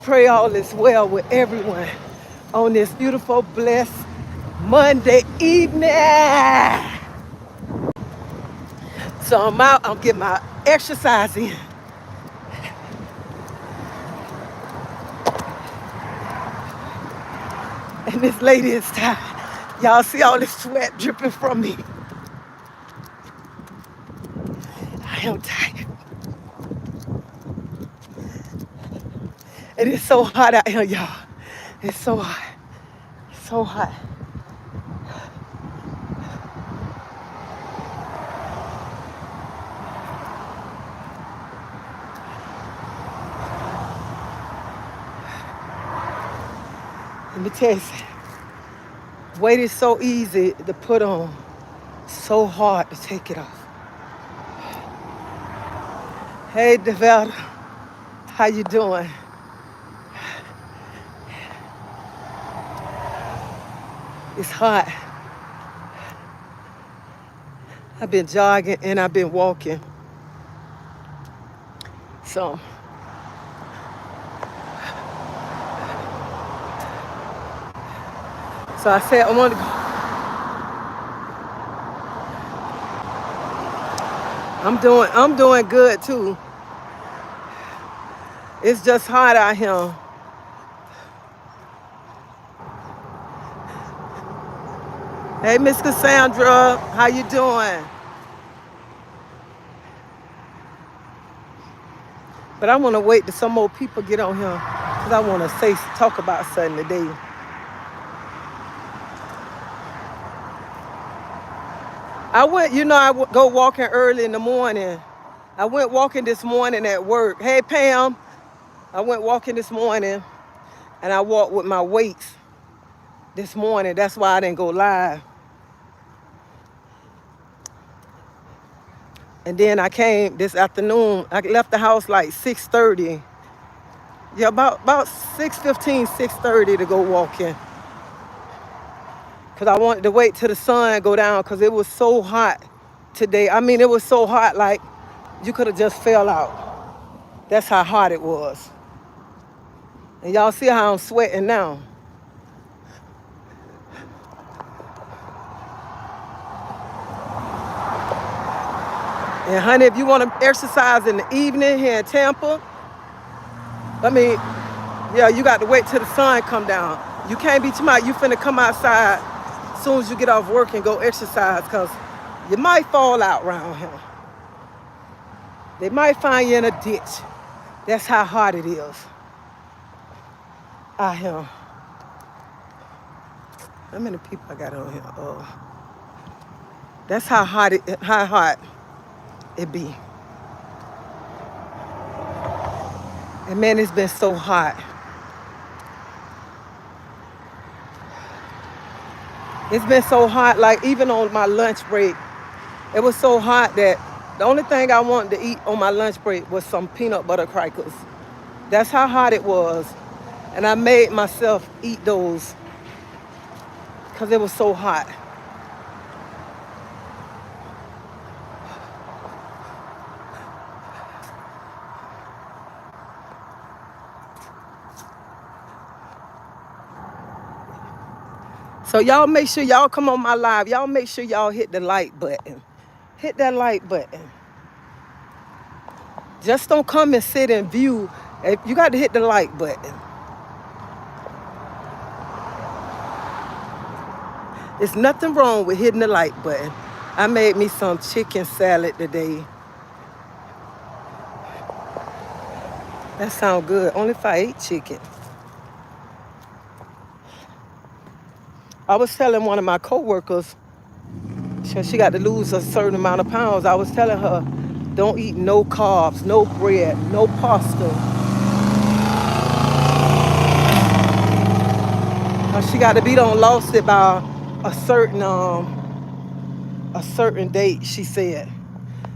Pray all is well with everyone on this beautiful, blessed Monday evening. So I'm out, I'm getting my exercise in. And this lady is tired. Y'all see all this sweat dripping from me. I am tired. It is so hot out here, y'all. It's so hot. So hot. Let me tell you something. Weight is so easy to put on, so hard to take it off. Hey, Develta, how you doing? It's hot. I've been jogging and I've been walking. So I said I want to go. I'm doing good too. It's just hot out here. Hey, Miss Cassandra, how you doing? But I want to wait till some more people get on here because I want to talk about something today. I go walking early in the morning. I went walking this morning at work. Hey, Pam, I went walking this morning and I walked with my weights this morning. That's why I didn't go live. And then I came this afternoon. I left the house like 6:30. Yeah, about 6:15, 6:30 to go walking. Because I wanted to wait till the sun go down because it was so hot today. I mean, it was so hot like you could have just fell out. That's how hot it was. And y'all see how I'm sweating now. And honey, if you want to exercise in the evening here in Tampa, you got to wait till the sun come down. You can't be too much. You finna come outside as soon as you get off work and go exercise because you might fall out around here. They might find you in a ditch. That's how hot it is out here. How many people I got on here? That's how hot it be. And man, it's been so hot. It's been so hot, like even on my lunch break, it was so hot that the only thing I wanted to eat on my lunch break was some peanut butter crackers. That's how hot it was. And I made myself eat those because it was so hot. So y'all make sure y'all come on my live. Y'all make sure y'all hit the like button. Hit that like button. Just don't come and sit and view. You got to hit the like button. There's nothing wrong with hitting the like button. I made me some chicken salad today. That sounds good. Only if I ate chicken. I was telling one of my coworkers, she got to lose a certain amount of pounds. I was telling her, don't eat no carbs, no bread, no pasta. She got to be lost it by a certain date, she said.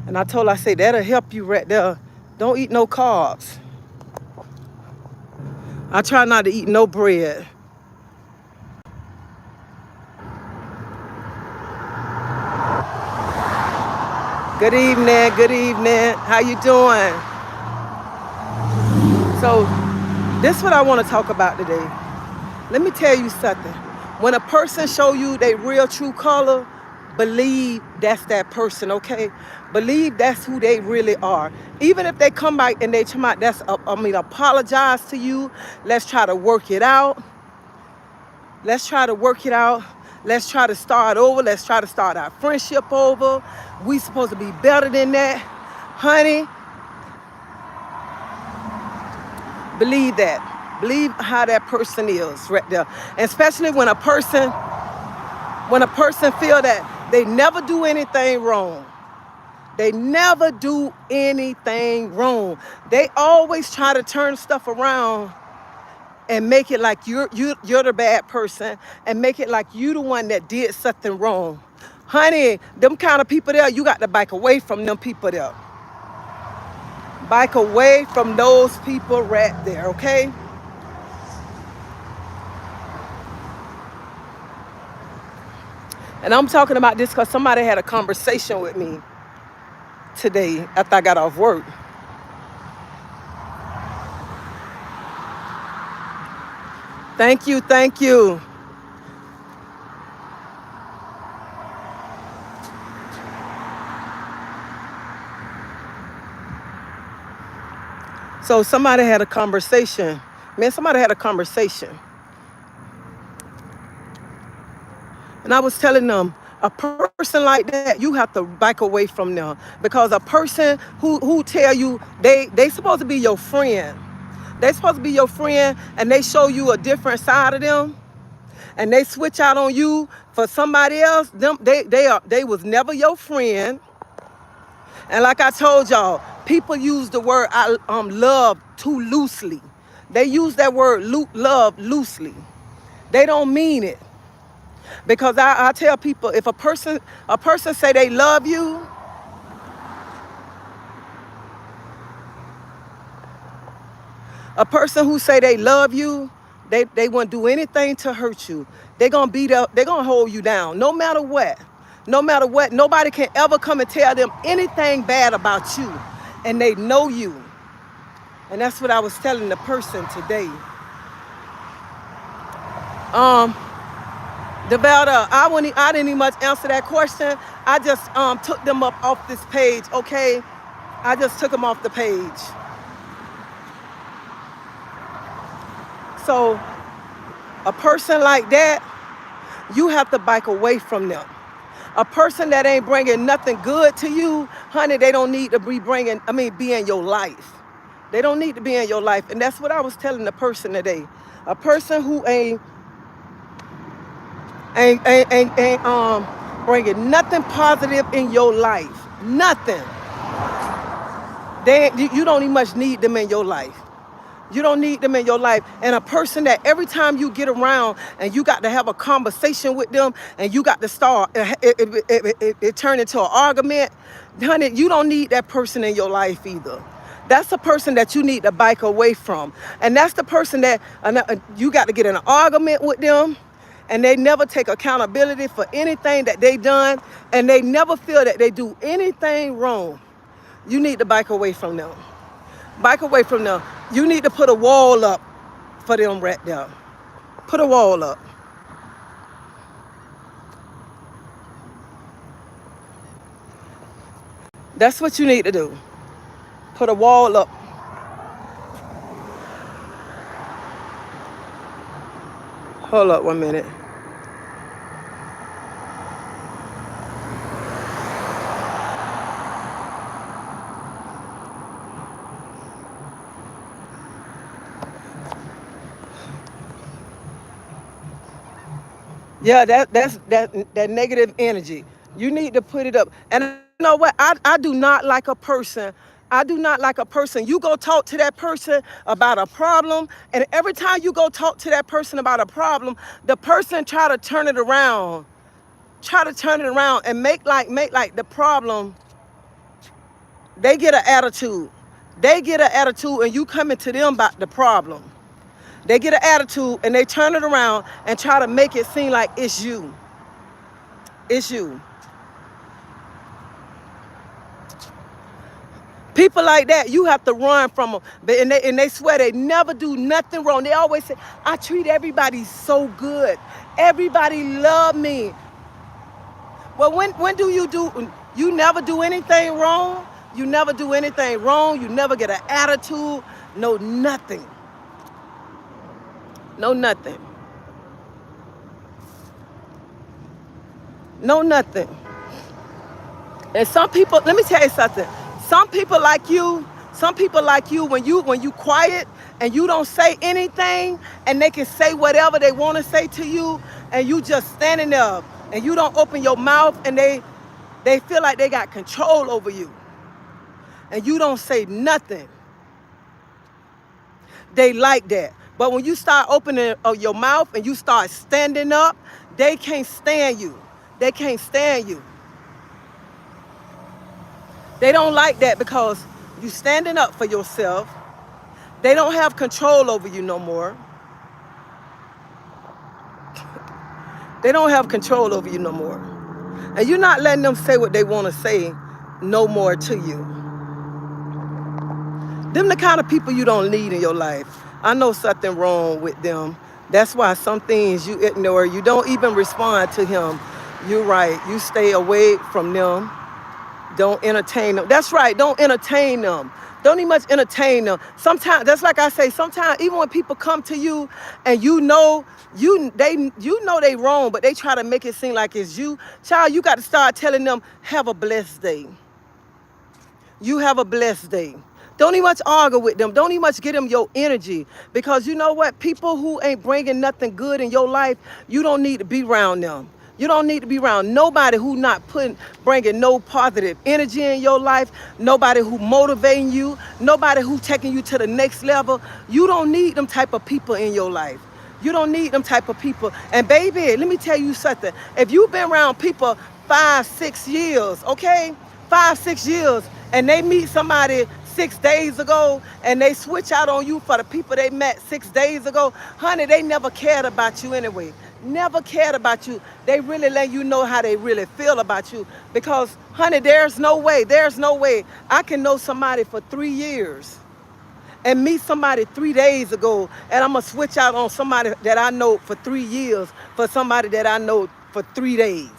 And I told her, I said, that'll help you right there. Don't eat no carbs. I try not to eat no bread. Good evening, good evening. How you doing? So This is what I want to talk about today. Let me tell you something. When a person show you their real true color, believe that's that person, okay? Believe that's who they really are. Even if they come back and they come out, apologize to you. Let's try to work it out. Let's try to work it out. Let's try to start over. Let's try to start our friendship over. We supposed to be better than that. Honey, believe that. Believe how that person is right there. And especially when a person feel that they never do anything wrong. They never do anything wrong. They always try to turn stuff around and make it like you're the bad person and make it like you the one that did something wrong. Honey, them kind of people there, you got to back away from them people there. Back away from those people right there, okay? And I'm talking about this because somebody had a conversation with me today after I got off work. Thank you, thank you. So somebody had a conversation. Somebody had a conversation. And I was telling them, a person like that, you have to back away from them. Because a person who tell you they supposed to be your friend. They supposed to be your friend and they show you a different side of them and they switch out on you for somebody else, they was never your friend. And like I told y'all, people use the word love too loosely. They use that word love loosely. They don't mean it. Because I tell people, if a person say they love you, a person who say they love you, they won't do anything to hurt you. They're gonna beat up, they're gonna hold you down, no matter what. No matter what, nobody can ever come and tell them anything bad about you. And they know you. And that's what I was telling the person today. Develda, I didn't even much answer that question. I just took them up off this page, okay? I just took them off the page. So a person like that, you have to back away from them. A person that ain't bringing nothing good to you, honey, they don't need to be be in your life. They don't need to be in your life. And that's what I was telling the person today. A person who ain't bringing nothing positive in your life. Nothing. You don't even much need them in your life. You don't need them in your life. And a person that every time you get around and you got to have a conversation with them and you got to start, it turned into an argument, honey, you don't need that person in your life either. That's the person that you need to back away from. And that's the person that you got to get in an argument with them and they never take accountability for anything that they done and they never feel that they do anything wrong. You need to back away from them. Back away from them. You need to put a wall up for them right there. Put a wall up. That's what you need to do. Put a wall up. Hold up 1 minute. Yeah, that's that negative energy. You need to put it up. And you know what? I do not like a person. I do not like a person. You go talk to that person about a problem, and every time you go talk to that person about a problem, the person try to turn it around. Try to turn it around and make like the problem. They get an attitude. They get an attitude, and you coming to them about the problem. They get an attitude and they turn it around and try to make it seem like it's you. It's you. People like that, you have to run from them. And they swear they never do nothing wrong. They always say, I treat everybody so good. Everybody love me. Well, when do? You never do anything wrong. You never do anything wrong. You never get an attitude. No nothing. No nothing. No nothing. And some people, let me tell you something. Some people like you, when you quiet and you don't say anything, and they can say whatever they want to say to you, and you just standing there and you don't open your mouth, and they feel like they got control over you, and you don't say nothing. They like that. But when you start opening your mouth and you start standing up, they can't stand you. They can't stand you. They don't like that because you standing up for yourself. They don't have control over you no more. They don't have control over you no more. And you're not letting them say what they want to say no more to you. Them the kind of people you don't need in your life. I know something wrong with them. That's why some things you ignore. You don't even respond to him. You're right. You stay away from them. Don't entertain them. That's right. Don't entertain them. Don't even much entertain them. Sometimes, that's like I say, sometimes even when people come to you and you know they wrong, but they try to make it seem like it's you. Child, you got to start telling them, have a blessed day. You have a blessed day. Don't even much argue with them. Don't even much give them your energy. Because you know what? People who ain't bringing nothing good in your life, you don't need to be around them. You don't need to be around nobody who not bringing no positive energy in your life, nobody who motivating you, nobody who taking you to the next level. You don't need them type of people in your life. You don't need them type of people. And baby, let me tell you something. If you've been around people 5-6 years, okay? 5-6 years, and they meet somebody 6 days ago and they switch out on you for the people they met 6 days ago, honey, they never cared about you anyway. Never cared about you. They really let you know how they really feel about you. Because, honey, there's no way I can know somebody for 3 years and meet somebody 3 days ago, and I'm going to switch out on somebody that I know for 3 years for somebody that I know for 3 days.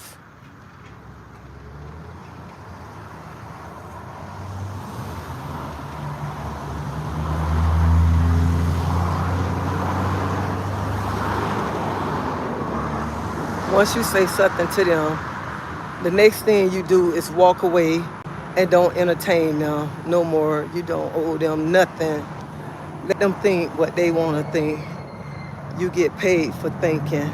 Once you say something to them, the next thing you do is walk away and don't entertain them no more. You don't owe them nothing. Let them think what they want to think. You get paid for thinking.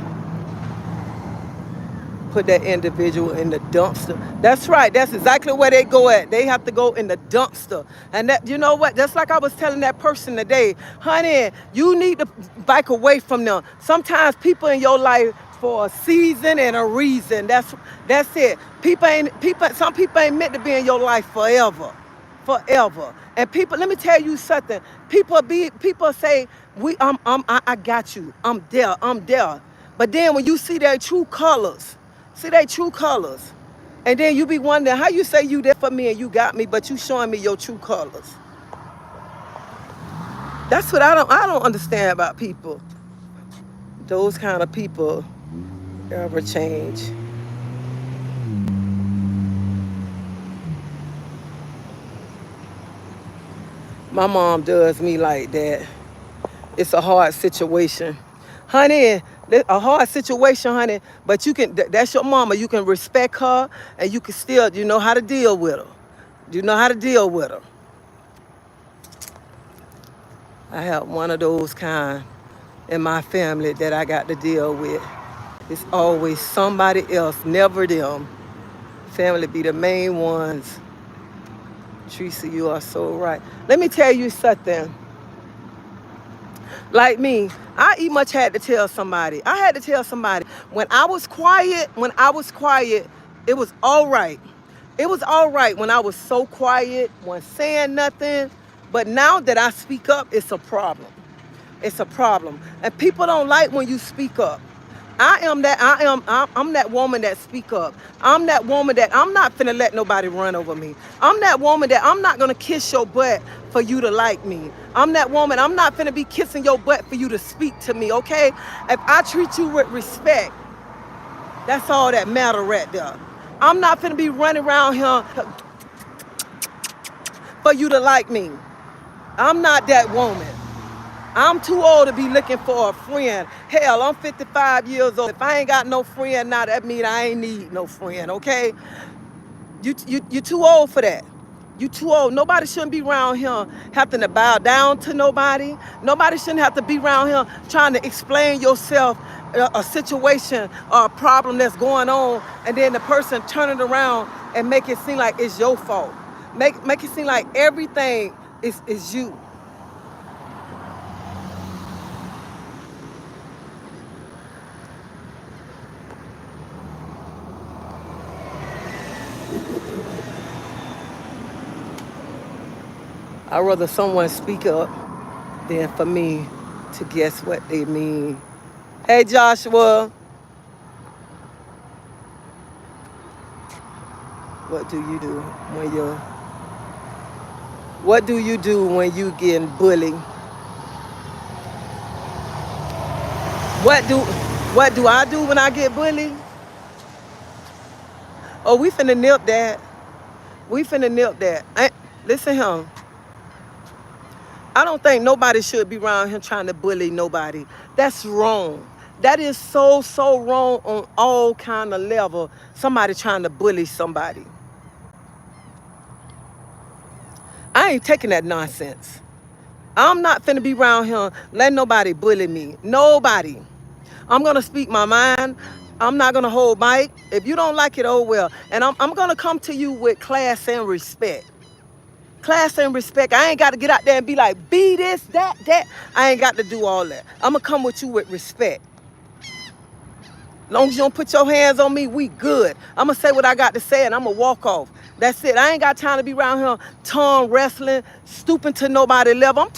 Put that individual in the dumpster. That's right. That's exactly where they go at. They have to go in the dumpster. And that, you know what? That's like I was telling that person today. Honey, you need to back away from them. Sometimes people in your life for a season and a reason. That's it. Some people ain't meant to be in your life forever. Forever. And people, let me tell you something. People say, I got you. I'm there. But then when you see their true colors, and then you be wondering how you say you there for me and you got me, but you showing me your true colors. That's what I don't understand about people. Those kind of people never change. My mom does me like that. It's a hard situation. Honey, a hard situation, honey, but that's your mama. You can respect her and you can still, you know how to deal with her. You know how to deal with her. I have one of those kind in my family that I got to deal with. It's always somebody else, never them. Family be the main ones. Teresa, you are so right. Let me tell you something. Like me, I much had to tell somebody. I had to tell somebody. When I was quiet, it was all right. It was all right when I was so quiet, wasn't saying nothing. But now that I speak up, it's a problem. It's a problem. And people don't like when you speak up. I'm that woman that speak up. I'm that woman that I'm not finna let nobody run over me. I'm that woman that I'm not gonna kiss your butt for you to like me. I'm that woman, I'm not finna be kissing your butt for you to speak to me, okay? If I treat you with respect, that's all that matter right there. I'm not finna be running around here for you to like me. I'm not that woman. I'm too old to be looking for a friend. Hell, I'm 55 years old. If I ain't got no friend now, that mean I ain't need no friend, okay? You too old for that. You too old. Nobody shouldn't be around here having to bow down to nobody. Nobody shouldn't have to be around here trying to explain yourself a situation or a problem that's going on, and then the person turn it around and make it seem like it's your fault. Make it seem like everything is you. I'd rather someone speak up than for me to guess what they mean. Hey Joshua, what do you do when you're what do you do when you getting bullied? What do what do I do when I get bullied? Oh, we finna nip that. We finna nip that. Listen here. I don't think nobody should be around here trying to bully nobody. That's wrong. That is so wrong on all kind of level. Somebody trying to bully somebody. I ain't taking that nonsense. I'm not finna be around here letting nobody bully me. Nobody. I'm gonna speak my mind. I'm not gonna hold mic. If you don't like it, oh well. And I'm gonna come to you with class and respect. Class and respect. I ain't got to get out there and be like, be this, that. I ain't got to do all that. I'm going to come with you with respect. Long as you don't put your hands on me, we good. I'm going to say what I got to say and I'm going to walk off. That's it. I ain't got time to be around here tongue wrestling, stooping to nobody level. I'm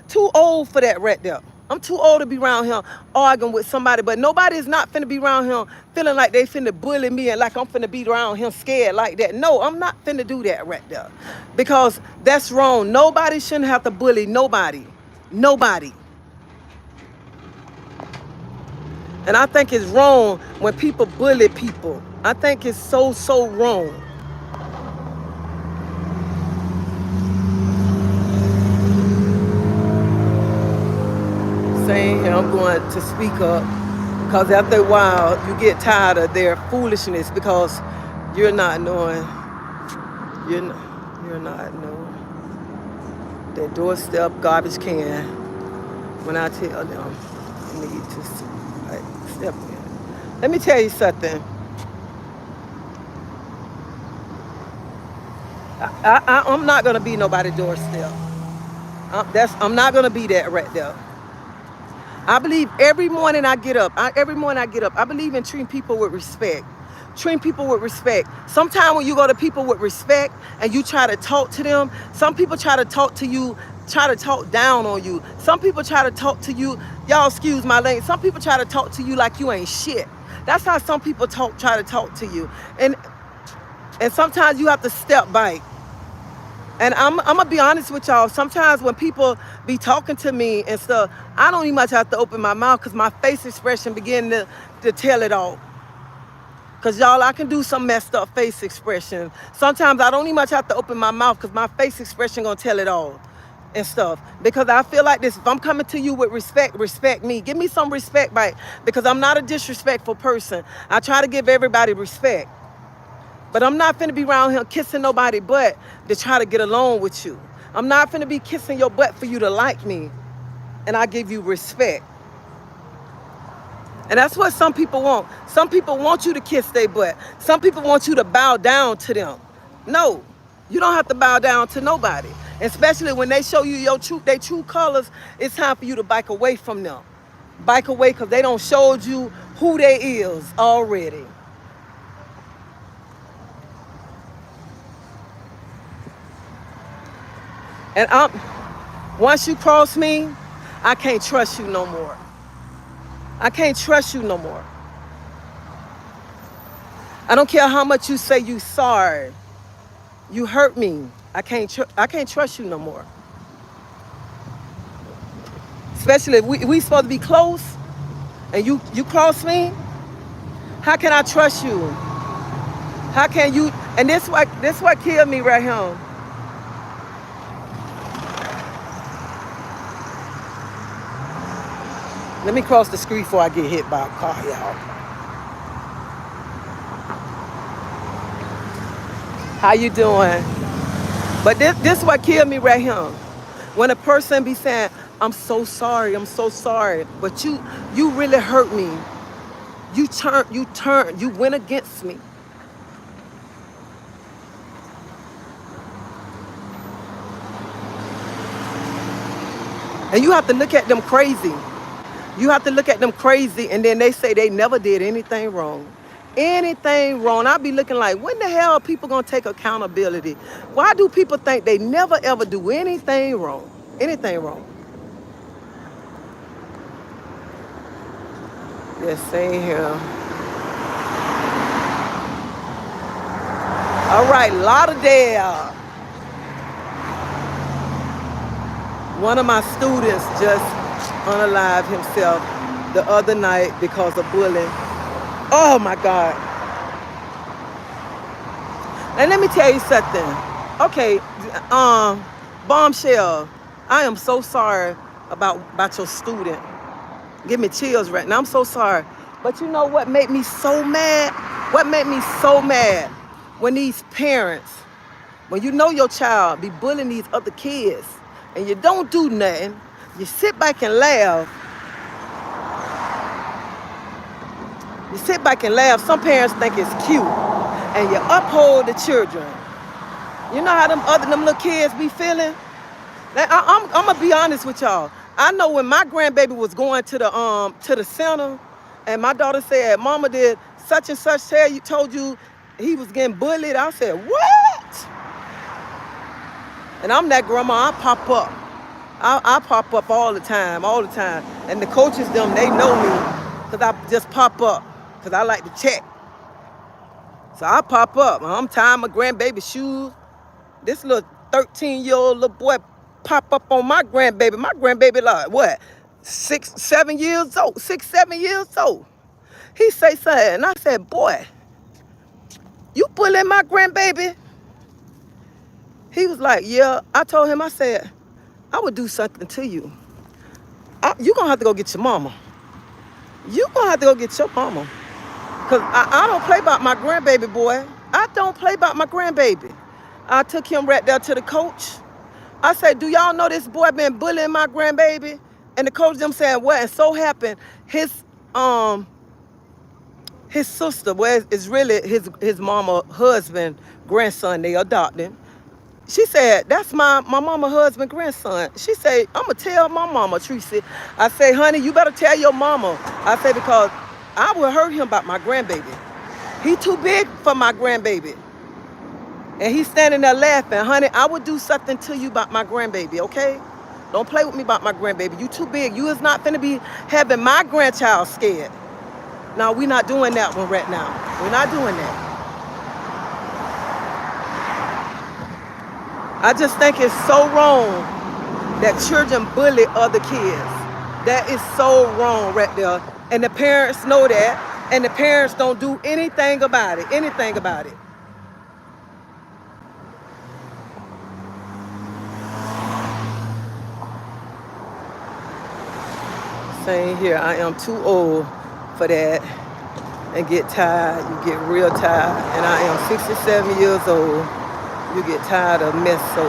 too old for that right there. I'm too old to be around here arguing with somebody, but nobody is not finna be around here feeling like they finna bully me and like I'm finna be around him scared like that. No, I'm not finna do that right there because that's wrong. Nobody shouldn't have to bully nobody. Nobody. And I think it's wrong when people bully people. I think it's so wrong. Saying here, I'm going to speak up because after a while you get tired of their foolishness because you're not knowing, you're not knowing their doorstep garbage can when I tell them they need to step in. Let me tell you something. I'm not gonna be nobody's doorstep. I'm not gonna be that right there. I believe every morning I get up, I believe in treating people with respect. Treating people with respect. Sometimes when you go to people with respect and you try to talk to them, some people try to talk to you, try to talk down on you. Some people try to talk to you, y'all excuse my language, some people try to talk to you like you ain't shit. That's how some people try to talk to you. And sometimes you have to step back. And I'm gonna be honest with y'all. Sometimes when people be talking to me and stuff, I don't even much have to open my mouth because my face expression begin to tell it all. Cause y'all, I can do some messed up face expression. Sometimes I don't even much have to open my mouth because my face expression gonna tell it all and stuff. Because I feel like this, if I'm coming to you with respect, respect me. Give me some respect back because I'm not a disrespectful person. I try to give everybody respect. But I'm not finna be around here kissing nobody butt to try to get along with you. I'm not finna be kissing your butt for you to like me. And I give you respect. And that's what some people want. Some people want you to kiss their butt. Some people want you to bow down to them. No, you don't have to bow down to nobody. Especially when they show you their true colors, it's time for you to back away from them. Back away because they don't showed you who they is already. And once you cross me, I can't trust you no more. I can't trust you no more. I don't care how much you say you sorry. You hurt me. I can't trust you no more. Especially if we supposed to be close and you cross me. How can I trust you? How can you? And this what killed me right here. Let me cross the street before I get hit by a car, y'all. How you doing? But this what killed me right here. When a person be saying, I'm so sorry, but you really hurt me. You went against me. And you have to look at them crazy. You have to look at them crazy, and then they say they never did anything wrong. Anything wrong. I be looking like, when the hell are people gonna take accountability? Why do people think they never ever do anything wrong? Anything wrong? Yes, same here. All right, Lauderdale. One of my students just unalived himself the other night because of bullying. Oh my God. And let me tell you something. Okay, Bombshell, I am so sorry about your student. Give me chills right now. I'm so sorry. But you know what made me so mad? What made me so mad? When these parents, when you know your child be bullying these other kids and you don't do nothing, you sit back and laugh. You sit back and laugh. Some parents think it's cute. And you uphold the children. You know how them little kids be feeling? I'm gonna be honest with y'all. I know when my grandbaby was going to the center, and my daughter said, "Mama, did such and such told you he was getting bullied?" I said, "What?" And I'm that grandma. I pop up. I pop up all the time. And the coaches, they know me, because I just pop up, because I like to check. So I pop up. I'm tying my grandbaby's shoes. This little 13-year-old little boy pop up on my grandbaby. My grandbaby like, what, 6, 7 years old? 6, 7 years old. He say something, and I said, "Boy, you bullying my grandbaby?" He was like, "Yeah." I told him, I said, "I would do something to you. You gonna have to go get your mama. You gonna have to go get your mama. Because I don't play about my grandbaby, boy. I don't play about my grandbaby." I took him right there to the coach. I said, "Do y'all know this boy been bullying my grandbaby?" And the coach them saying, "What?" And so happened, his sister, well, it's really his mama husband, grandson, they adopted. She said, "That's my mama husband, grandson." She said, "I'm going to tell my mama, Tracy." I say, "Honey, you better tell your mama." I say, "Because I will hurt him about my grandbaby. He too big for my grandbaby." And he's standing there laughing. "Honey, I would do something to you about my grandbaby, okay? Don't play with me about my grandbaby. You too big. You is not finna be having my grandchild scared." No, we're not doing that one right now. We're not doing that. I just think it's so wrong that children bully other kids. That is so wrong right there. And the parents know that, and the parents don't do anything about it. Anything about it. Same here. I am too old for that. And get tired. You get real tired. And I am 67 years old. You get tired of mess. So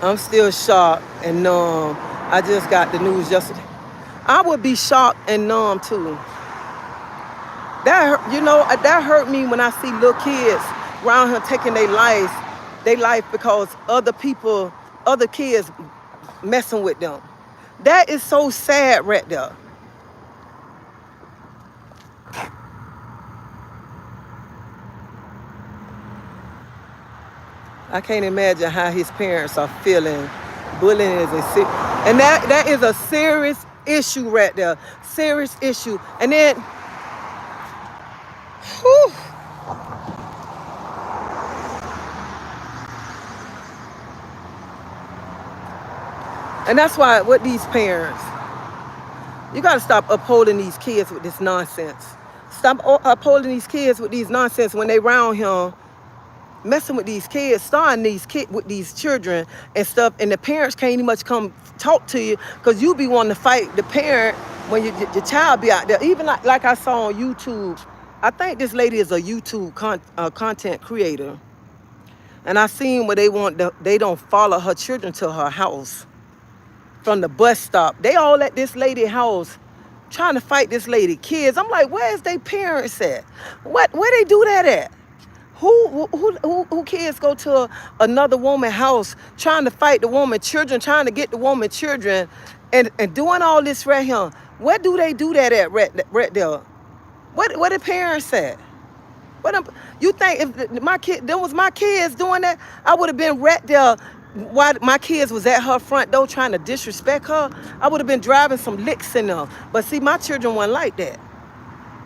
I'm still shocked and numb. I just got the news yesterday. I would be shocked and numb too. That hurt me when I see little kids around here taking their life because other kids messing with them. That is so sad right there. I can't imagine how his parents are feeling. Bullying is and that is a serious issue right there. Serious issue. And then Whew. And that's why with these parents, you got to stop upholding these kids with this nonsense. Stop upholding these kids with these nonsense when they round him, messing with these kids, starting these kids with these children and stuff, and the parents can't even much come talk to you because you be wanting to fight the parent when your child be out there. Even like I saw on YouTube, I think this lady is a YouTube content creator, and I seen where they don't follow her children to her house from the bus stop. They all at this lady house trying to fight this lady kids. I'm like, where's their parents at? Where they do that at? Who kids go to another woman's house trying to fight the woman children, trying to get the woman children, and doing all this right here? Where do they do that at right there? Where the parents at? You think if there was my kids doing that, I would have been right there while my kids was at her front door trying to disrespect her? I would have been driving some licks in them. But see, my children weren't like that.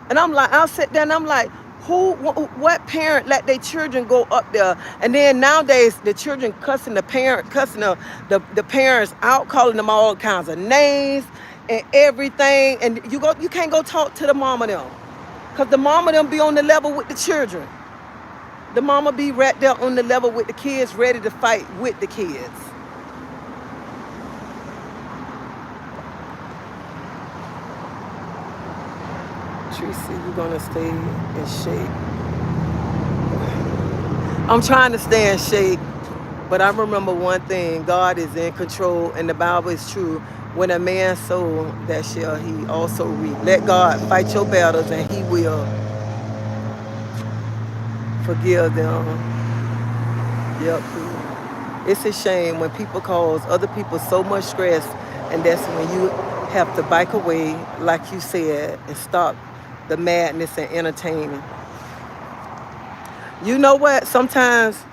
And I'm like, I'll sit there and I'm like, what parent let their children go up there? And then nowadays, the children cussing the parents out, calling them all kinds of names and everything. And you can't go talk to the mama them, because the mama them be on the level with the children. The mama be right there on the level with the kids, ready to fight with the kids. Tracy, you're gonna stay in shape. I'm trying to stay in shape, but I remember one thing: God is in control, and the Bible is true. When a man sow, that shall he also reap. Let God fight your battles, and He will forgive them. Yep. It's a shame when people cause other people so much stress, and that's when you have to bike away, like you said, and stop the madness and entertaining. You know what? Sometimes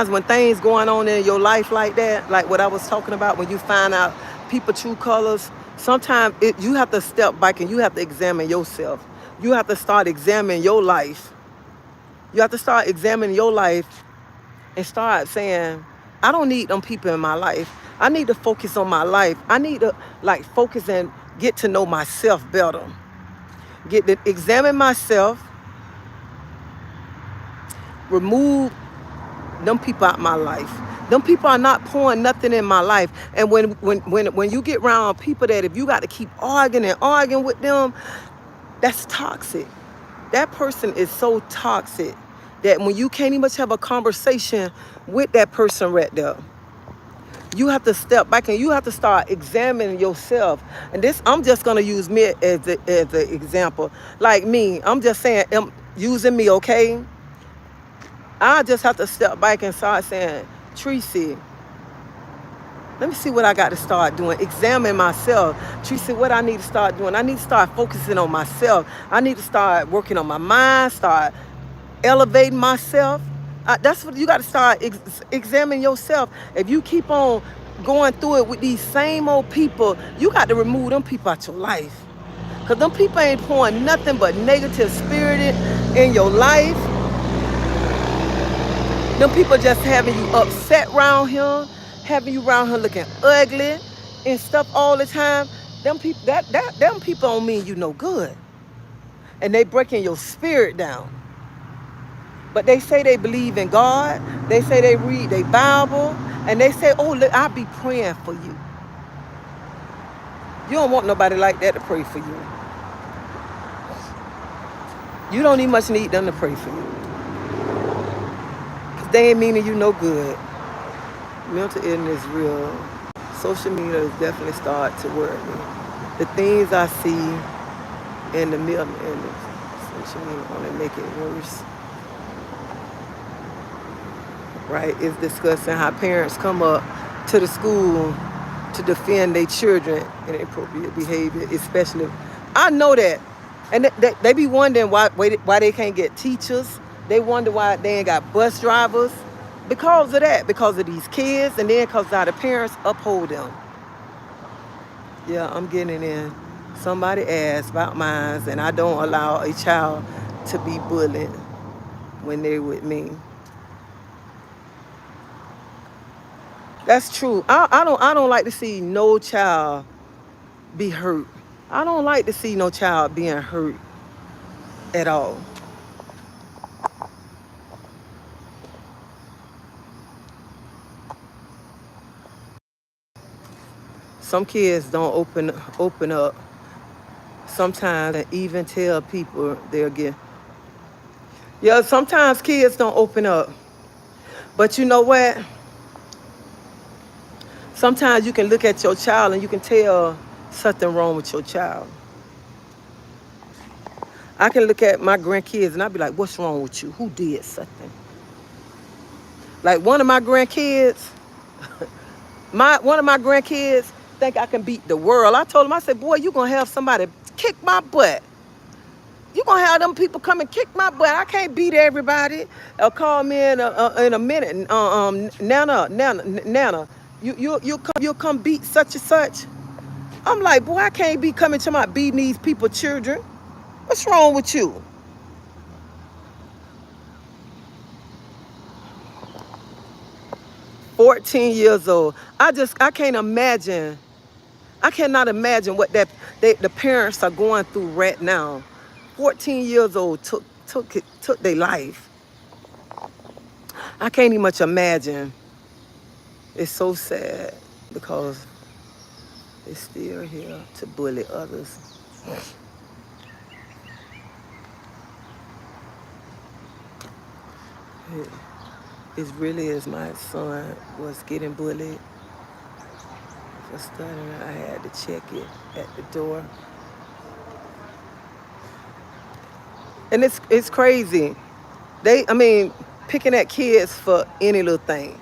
when things going on in your life like that, like what I was talking about, when you find out people true colors, sometimes you have to step back and you have to examine yourself. You have to start examining your life. You have to start examining your life and start saying, I don't need them people in my life. I need to focus on my life. I need to focus and get to know myself better. Get to examine myself, remove them people out my life. Them people are not pouring nothing in my life. And when you get around people that if you got to keep arguing with them, that's toxic. That person is so toxic that when you can't even have a conversation with that person right there, you have to step back and you have to start examining yourself. And this, I'm just gonna use me as the example. Like me, I'm just saying, I'm using me, okay? I just have to step back and start saying, Tracy, let me see what I got to start doing. Examine myself. Tracy, what I need to start doing. I need to start focusing on myself. I need to start working on my mind, start elevating myself. That's what you got to start examining yourself. If you keep on going through it with these same old people, you got to remove them people out your life. Because them people ain't pouring nothing but negative spirited in your life. Them people just having you upset around here, having you around here looking ugly and stuff all the time. Them people them people don't mean you no good. And they breaking your spirit down. But they say they believe in God. They say they read their Bible. And they say, oh, look, I'll be praying for you. You don't want nobody like that to pray for you. You don't even much need them to pray for you. Because they ain't meaning you no good. Mental illness is real. Social media is definitely start to worry me. The things I see in the mental illness, social media only make it worse. Right? It's discussing how parents come up to the school to defend their children in inappropriate behavior, especially. I know that. And they be wondering why they can't get teachers. They wonder why they ain't got bus drivers. Because of that, because of these kids, and then because how the parents uphold them. Yeah, I'm getting in Somebody asked about mine, and I don't allow a child to be bullied when they're with me. That's true. I don't like to see no child be hurt. I don't like to see no child being hurt at all. Some kids don't open up sometimes and even tell people they'll get. Yeah, sometimes kids don't open up. But you know what? Sometimes you can look at your child and you can tell something wrong with your child. I can look at my grandkids and I'll be like, what's wrong with you? Who did something? Like one of my grandkids, one of my grandkids think I can beat the world. I told him, I said, boy, you gonna have somebody kick my butt. You gonna have them people come and kick my butt. I can't beat everybody. They'll call me in a minute. Nana, you'll come beat such and such. I'm like, boy, I can't be coming to my beating these people children. What's wrong with you? 14 years old. I can't imagine. I cannot imagine what the parents are going through right now. 14 years old took their life. I can't even much imagine. It's so sad because they're still here to bully others. It really is. My son was getting bullied for stuttering. I had to check it at the door. And it's crazy. Picking at kids for any little thing.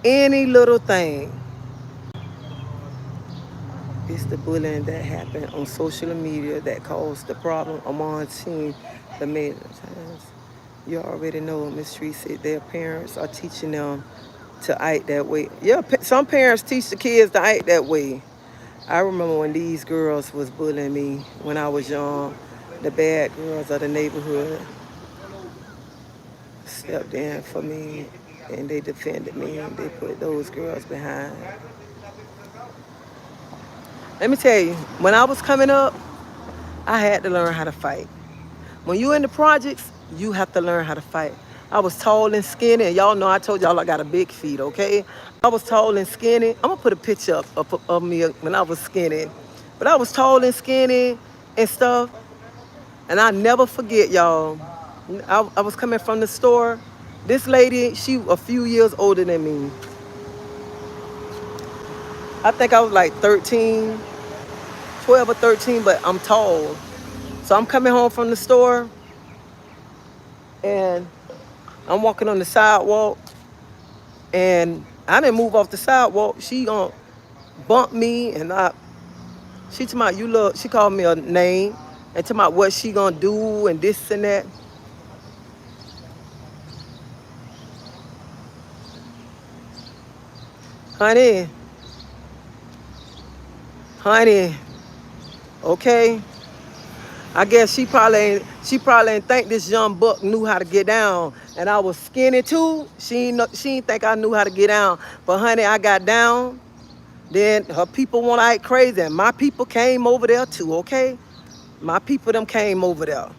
Any little thing. It's the bullying that happened on social media that caused the problem among teens the many times. You already know, Miss Tracy, their parents are teaching them to act that way. Yeah, some parents teach the kids to act that way. I remember when these girls was bullying me when I was young. The bad girls of the neighborhood stepped in for me and they defended me and they put those girls behind. Let me tell you, when I was coming up, I had to learn how to fight. When you in the projects, you have to learn how to fight. I was tall and skinny, and y'all know I told y'all I got a big feet, okay? I was tall and skinny. I'm gonna put a picture up of me when I was skinny. But I was tall and skinny and stuff. And I never forget, y'all. I was coming from the store. This lady, she a few years older than me. I think I was like 13, 12 or 13, but I'm tall. So I'm coming home from the store and I'm walking on the sidewalk and I didn't move off the sidewalk. She bump me and she told me, you look, she called me a name and told me what she gonna do and this and that. Honey, okay. I guess she probably ain't think this young buck knew how to get down. And I was skinny too. She ain't think I knew how to get down. But honey, I got down. Then her people want to act crazy. And my people came over there too, okay? My people them came over there.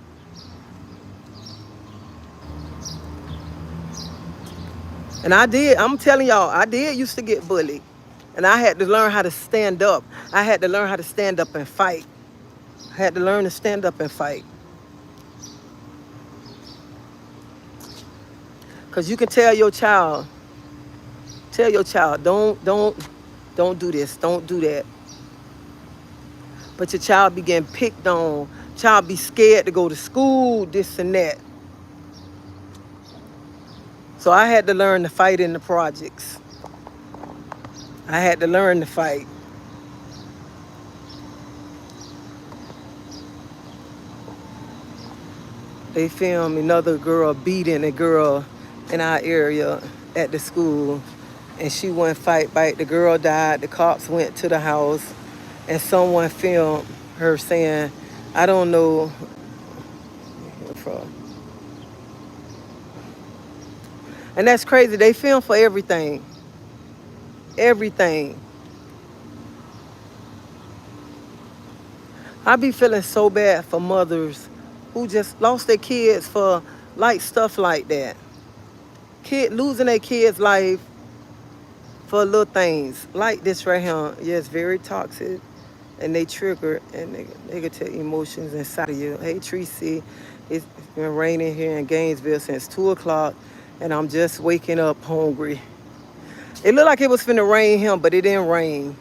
And I'm telling y'all, I did used to get bullied. And I had to learn how to stand up. I had to learn how to stand up and fight. I had to learn to stand up and fight. Because you can tell your child, don't do this, don't do that. But your child be getting picked on. Child be scared to go to school, this and that. So I had to learn to fight in the projects. I had to learn to fight. They filmed another girl beating a girl in our area at the school. And she wouldn't fight back. The girl died. The cops went to the house. And someone filmed her saying, I don't know. And that's crazy. They film for everything. Everything. I be feeling so bad for mothers who just lost their kids for like stuff like that. Kid losing their kids' life for little things like this right here. Yeah, it's very toxic, and they trigger and negative emotions inside of you. Hey Tracy, it's been raining here in Gainesville since 2 o'clock, and I'm just waking up hungry. It looked like it was finna rain here, but it didn't rain.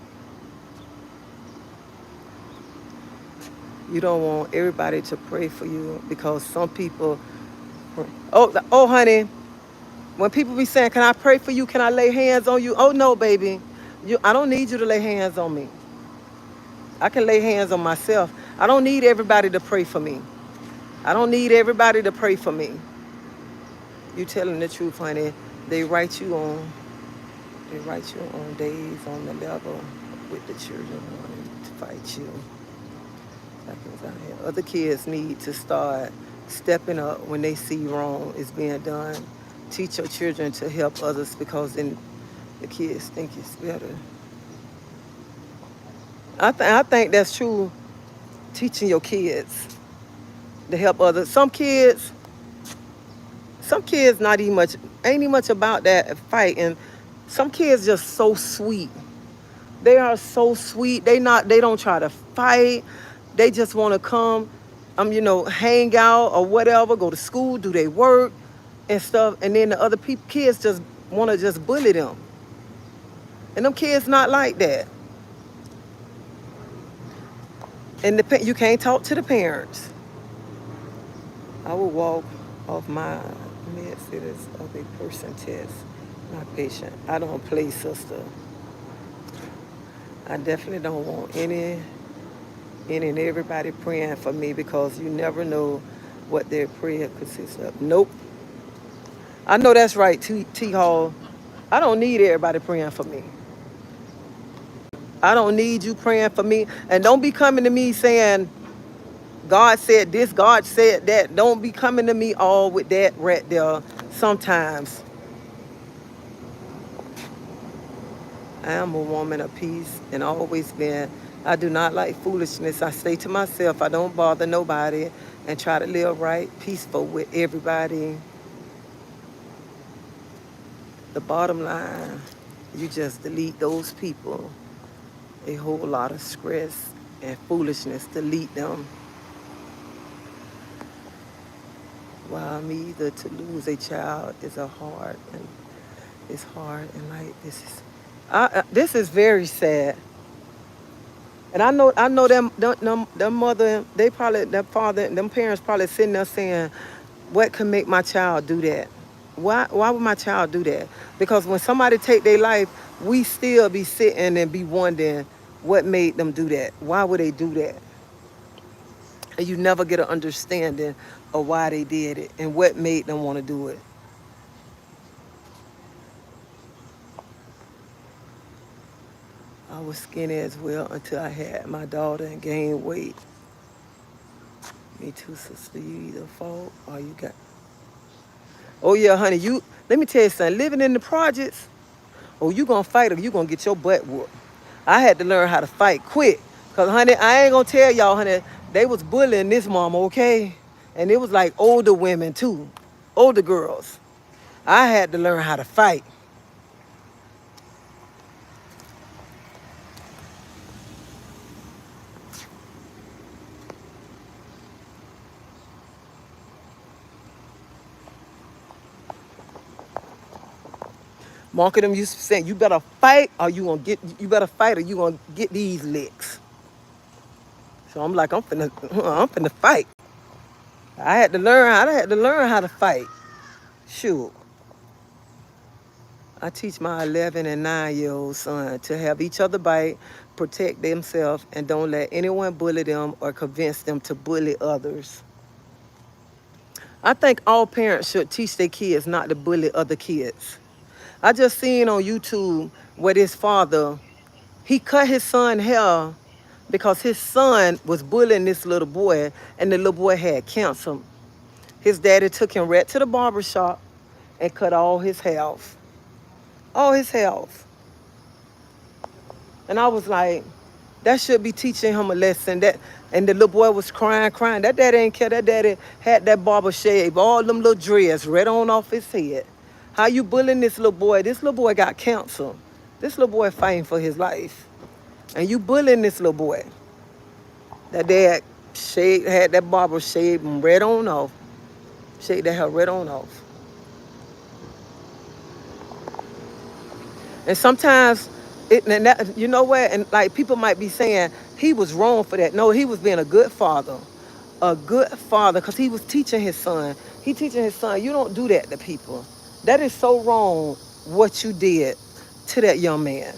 You don't want everybody to pray for you because some people. Oh, honey. When people be saying, "Can I pray for you? Can I lay hands on you?" Oh no, baby. I don't need you to lay hands on me. I can lay hands on myself. I don't need everybody to pray for me. I don't need everybody to pray for me. You telling the truth, honey. They write you on. They write you on days on the level with the children wanting to fight you. Other kids need to start stepping up when they see wrong is being done. Teach your children to help others because then the kids think it's better. I think that's true. Teaching your kids to help others. Some kids not even much, ain't even much about that fighting. Some kids just so sweet. They are so sweet. They don't try to fight. They just want to come, hang out or whatever, go to school, do their work and stuff. And then the other kids just want to just bully them. And them kids not like that. And you can't talk to the parents. I will walk off my med-sitters of a person test, my patient. I don't play, sister. I definitely don't want any and everybody praying for me because you never know what their prayer consists of. Nope. I know that's right, T Hall. I don't need everybody praying for me. I don't need you praying for me. And don't be coming to me saying, God said this, God said that. Don't be coming to me all with that right there sometimes. I am a woman of peace and always been. I do not like foolishness. I stay to myself. I don't bother nobody and try to live right, peaceful with everybody. The bottom line, you just delete those people. A whole lot of stress and foolishness, delete them. While me either to lose a child is hard and like this is very sad. And I know them mother, their father, them parents probably sitting there saying, what could make my child do that? Why would my child do that? Because when somebody take their life, we still be sitting and be wondering what made them do that. Why would they do that? And you never get an understanding of why they did it and what made them want to do it. I was skinny as well until I had my daughter and gained weight. Me too, sister. You either fault or you got. Oh yeah, honey. Let me tell you something. Living in the projects, you gonna fight or you gonna get your butt whooped. I had to learn how to fight quick. Cause honey, I ain't gonna tell y'all, honey, they was bullying this mama, okay? And it was like older women too, older girls. I had to learn how to fight. Mark them used to saying, you better fight or you better fight or you gonna get these licks. So I'm like, I'm finna fight. I had to learn how to fight. Shoot. I teach my 11 and 9-year-old son to have each other bite, protect themselves, and don't let anyone bully them or convince them to bully others. I think all parents should teach their kids not to bully other kids. I just seen on YouTube where this father, he cut his son's hair because his son was bullying this little boy, and the little boy had cancer. His daddy took him right to the barber shop and cut all his hair off. All his hair off. And I was like, that should be teaching him a lesson. And the little boy was crying, crying. That daddy ain't care. That daddy had that barber shave, all them little dreads right on off his head. How you bullying this little boy? This little boy got cancer. This little boy fighting for his life. And you bullying this little boy. That dad had that barber shaved him right on off. Shaved that hair right on off. And sometimes, you know what? And like people might be saying he was wrong for that. No, he was being a good father. A good father, because he was teaching his son. He teaching his son, you don't do that to people. That is so wrong what you did to that young man.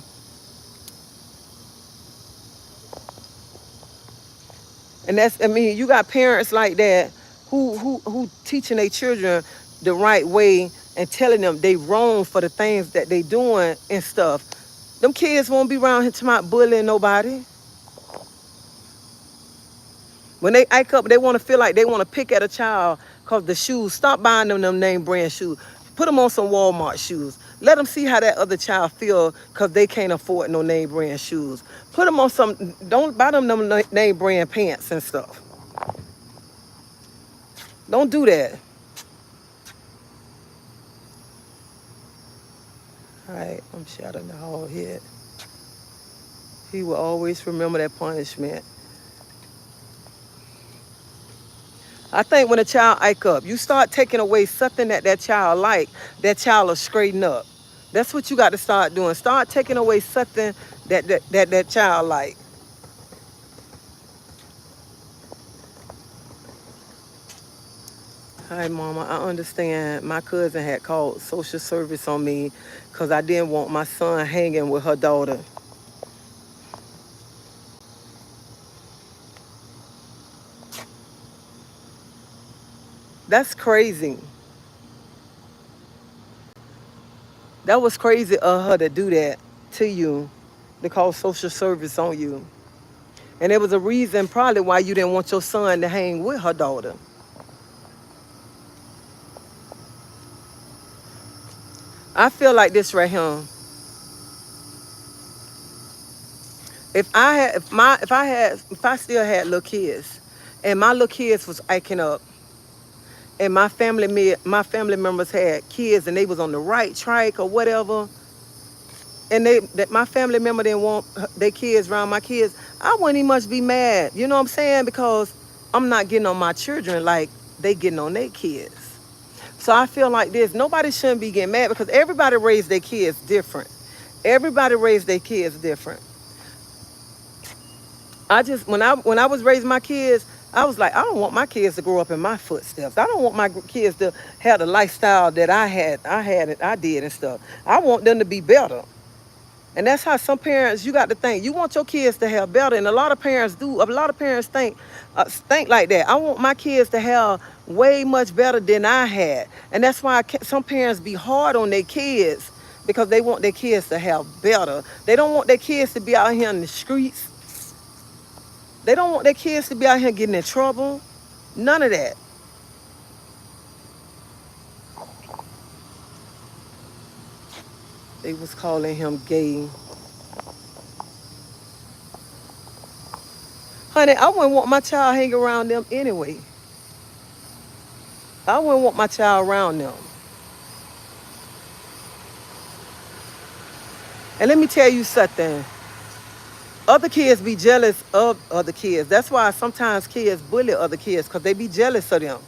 And you got parents like that who teaching their children the right way and telling them they wrong for the things that they doing and stuff. Them kids won't be around here talking about bullying nobody. When they act up, they want to feel like they want to pick at a child because the shoes. Stop buying them name brand shoes. Put them on some Walmart shoes. Let them see how that other child feel because they can't afford no name brand shoes. Put them on some, don't buy them name brand pants and stuff. Don't do that. All right, I'm shouting the whole head. He will always remember that punishment. I think when a child act up, you start taking away something that child like, that child will straighten up. That's what you got to start doing. Start taking away something that child like. Hi, Mama. I understand my cousin had called social service on me because I didn't want my son hanging with her daughter. That's crazy. That was crazy of her to do that to you, to call social service on you. And there was a reason probably why you didn't want your son to hang with her daughter. I feel like this right here. If I still had little kids, and my little kids was acting up, and my family members had kids, and they was on the right track or whatever, and my family member didn't want their kids around my kids, I wouldn't even much be mad. You know what I'm saying? Because I'm not getting on my children like they getting on their kids. So I feel like this. Nobody shouldn't be getting mad because everybody raised their kids different. Everybody raised their kids different. When I was raising my kids, I was like, I don't want my kids to grow up in my footsteps. I don't want my kids to have the lifestyle that I did and stuff. I want them to be better. And that's how some parents, you got to think. You want your kids to have better, and a lot of parents do. A lot of parents think like that. I want my kids to have way much better than I had, and that's why some parents be hard on their kids because they want their kids to have better. They don't want their kids to be out here in the streets. They don't want their kids to be out here getting in trouble. None of that. They was calling him gay. Honey, I wouldn't want my child hanging around them anyway. I wouldn't want my child around them. And let me tell you something. Other kids be jealous of other kids. That's why sometimes kids bully other kids because they be jealous of them.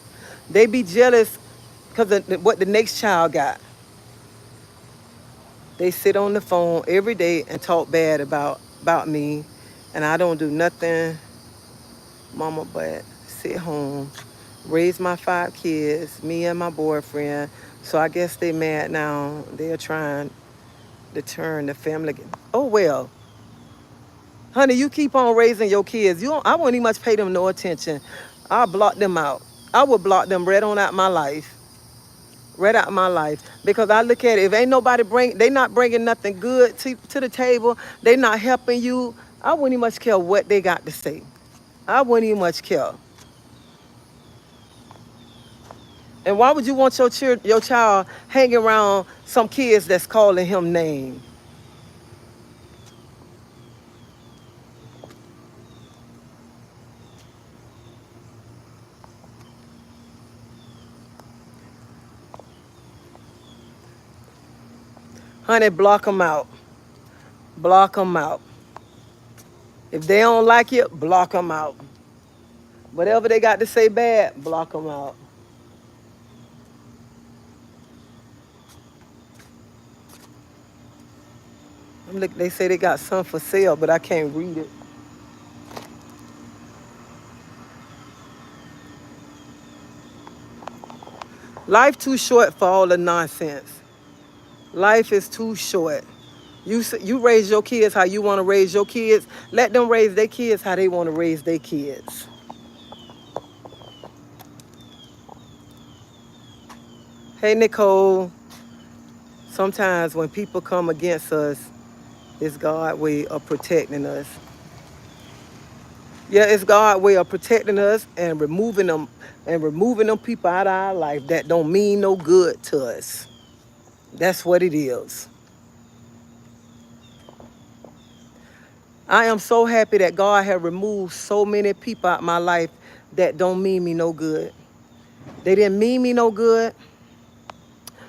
They be jealous because of what the next child got. They sit on the phone every day and talk bad about me, and I don't do nothing, Mama, but sit home, raise my 5 kids, me and my boyfriend. So I guess they mad now. They're trying to turn the family. Oh, well. Honey, you keep on raising your kids. I wouldn't even much pay them no attention. I'll block them out. I would block them right on out my life. Right out my life. Because I look at it, if ain't nobody they not bringing nothing good to the table, they not helping you, I wouldn't even much care what they got to say. I wouldn't even much care. And why would you want your child hanging around some kids that's calling him name? Honey, block them out. Block them out. If they don't like it, block them out. Whatever they got to say bad, block them out. Look, they say they got some for sale, but I can't read it. Life too short for all the nonsense. Life is too short. You raise your kids how you want to raise your kids. Let them raise their kids how they want to raise their kids. Hey, Nicole. Sometimes when people come against us, it's God's way of protecting us. Yeah, it's God's way of protecting us and removing them people out of our life that don't mean no good to us. That's what it is. I am so happy that God has removed so many people out of my life that don't mean me no good. They didn't mean me no good.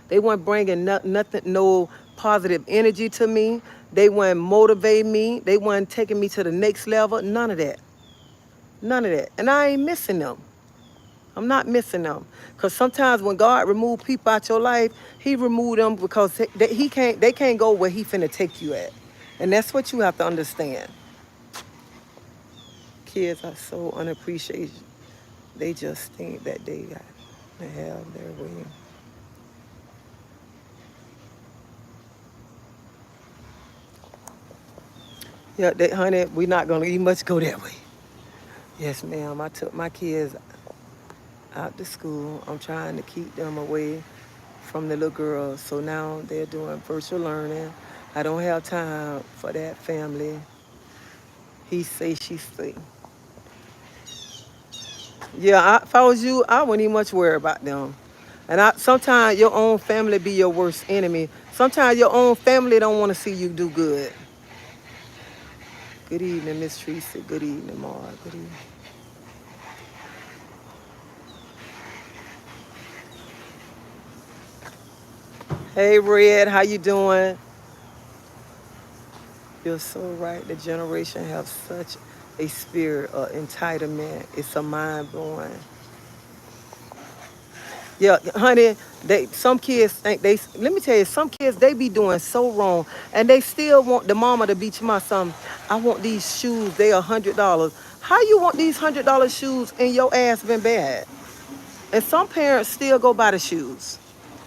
They weren't bringing nothing, no positive energy to me. They weren't motivating me. They weren't taking me to the next level. None of that. None of that. And I ain't missing them. I'm not missing them. Because sometimes when God remove people out your life, he remove them because they can't go where he finna take you at. And that's what you have to understand. Kids are so unappreciated. They just think that they got to have their way. Yeah, honey, we're not going to even much go that way. Yes, ma'am. I took my kids out to school. I'm trying to keep them away from the little girls. So now they're doing virtual learning. I don't have time for that family. He say, she say. Yeah, if I was you, I wouldn't even much worry about them. And sometimes your own family be your worst enemy. Sometimes your own family don't want to see you do good. Good evening, Miss Tracy. Good evening, Mara. Good evening. Hey, Red, how you doing? You're so right. The generation have such a spirit of entitlement. It's a mind blowing. Yeah, honey, some kids think let me tell you, some kids they be doing so wrong and they still want the mama to beat my son. I want these shoes, they $100. How you want these $100 shoes and your ass been bad? And some parents still go buy the shoes.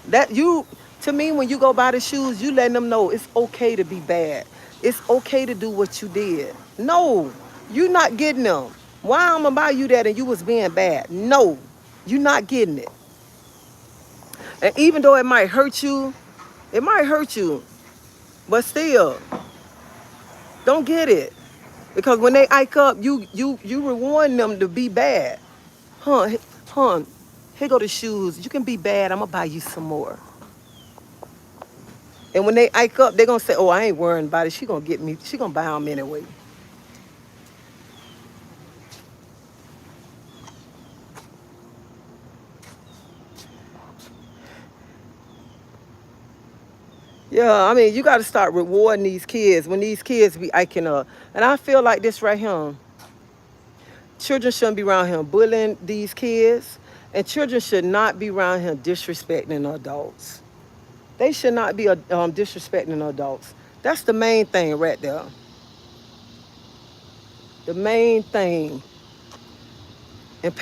To me, when you go buy the shoes, you letting them know it's okay to be bad. It's okay to do what you did. No, you not getting them. Why I'm gonna buy you that and you was being bad? No, you not getting it. And even though it might hurt you, but still, don't get it. Because when they ike up, you reward them to be bad. Huh, here go the shoes. You can be bad, I'm gonna buy you some more. And when they ike up, they're gonna say, oh, I ain't worrying about it. She gonna get me, she gonna buy them anyway. Yeah, I mean, you gotta start rewarding these kids when these kids be iking up. And I feel like this right here. Children shouldn't be around here bullying these kids. And children should not be around here disrespecting adults. They should not be disrespecting adults. That's the main thing right there. The main thing. And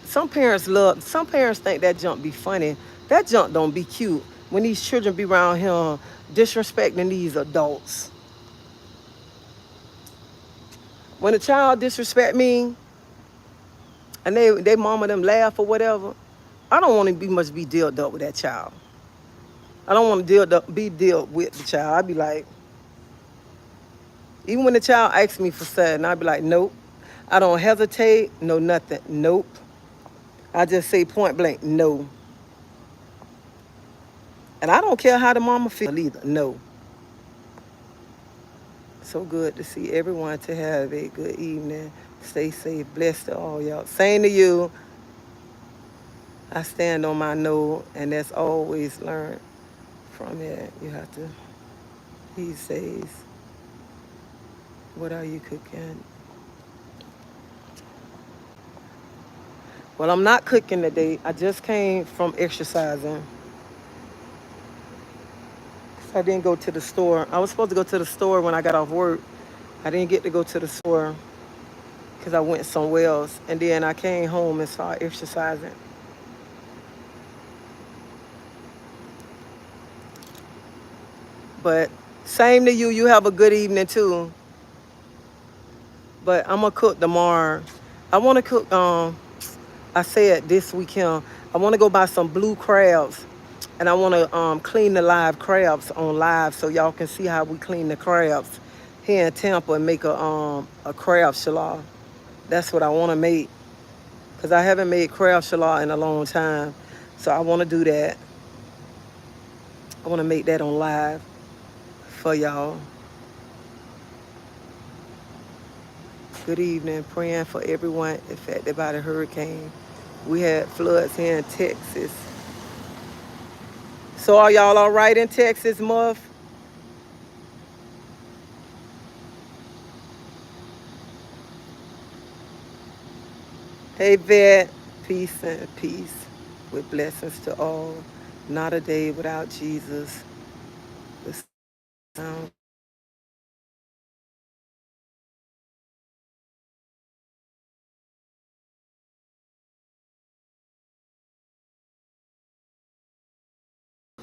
some parents think that junk be funny. That junk don't be cute when these children be around here disrespecting these adults. When a child disrespect me and they mama them laugh or whatever, I don't want to be dealt up with that child. I don't want to be dealt with the child. I'd be like, Even when the child asks me for something, I'd be like, nope. I don't hesitate, no nothing, nope. I just say point blank, no. And I don't care how the mama feel either, no. So good to see everyone, to have a good evening. Stay safe, blessed to all y'all. Same to you. I stand on my no, and that's always learned from it. You have to, he says, what are you cooking? Well, I'm not cooking today. I just came from exercising. I didn't go to the store. I was supposed to go to the store when I got off work. I didn't get to go to the store because I went somewhere else. And then I came home and started exercising. But same to you. You have a good evening too. But I'm gonna cook tomorrow. I want to cook. I said this weekend. I want to go buy some blue crabs, and I want to clean the live crabs on live so y'all can see how we clean the crabs here in Tampa and make a crab shalal. That's what I want to make because I haven't made crab shalal in a long time, so I want to do that. I want to make that on live for y'all. Good evening. Praying for everyone affected by the hurricane. We had floods here in Texas. So are y'all all right in Texas, Muff? Hey, Vet. Peace and peace with blessings to all. Not a day without Jesus. The sound.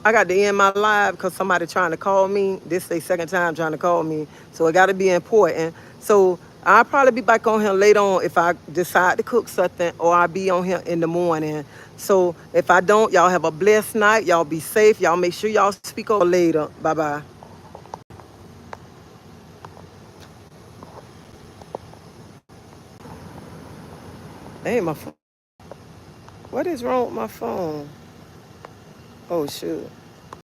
I got to end my live because somebody trying to call me. This is their second time trying to call me. So it got to be important. So I'll probably be back on here later on if I decide to cook something, or I'll be on here in the morning. So if I don't, y'all have a blessed night. Y'all be safe. Y'all make sure y'all speak over later. Bye-bye. Hey, my phone. What is wrong with my phone? Oh, shoot.